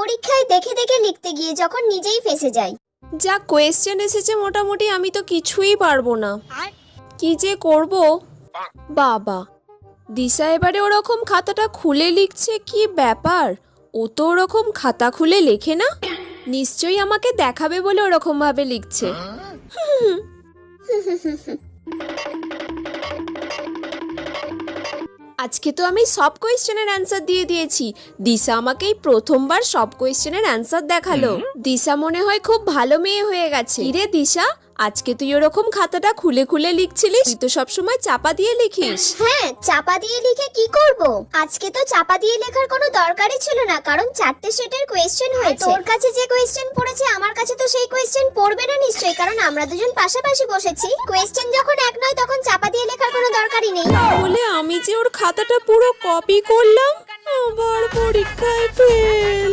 পরীক্ষায় দেখে দেখে লিখতে গিয়ে যখন নিজেই ফেঁসে যাই। যা কোয়েশ্চেন এসেছে মোটামুটি আমি তো কিছুই পারবো না, কি যে করব। বাবা, দিশা এবারে ওরকম খাতাটা খুলে লিখছে, কি ব্যাপার? ও তো ওরকম খাতা খুলে লেখে না, নিশ্চয়ই আমাকে দেখাবে বলে ওরকম ভাবে লিখছে। আজকে তো আমি সব কোয়েশ্চেনের অ্যান্সার দিয়ে দিয়েছি। দিশা আমাকে এই প্রথমবার সব কোয়েশ্চেনের অ্যান্সার দেখালো। দিশা মনে হয় খুব ভালো মেয়ে হয়ে গেছে। রে দিশা, আজকে তুই ওরকম খাতাটা খুলে খুলে লিখছিলিস? তুই তো সবসময় চাপা দিয়ে লিখিস। হ্যাঁ, চাপা দিয়ে লিখে কি করব? আজকে তো চাপা দিয়ে লেখার কোনো দরকারই ছিল না, কারণ 4টে সেটের কোয়েশ্চেন হয়েছে। তোর কাছে যে কোয়েশ্চেন পড়েছে আমার কাছে তো সেই কোয়েশ্চেন পড়বে না নিশ্চয়ই, কারণ আমরা দুজন পাশাপাশি বসেছি। কোয়েশ্চেন যখন এক নয় তখন চাপা দিয়ে লেখার কোনো দরকারই নেই। তাহলে আমি যে ওর খাতাটা পুরো কপি করলাম, আবার পরীক্ষায় ফেল।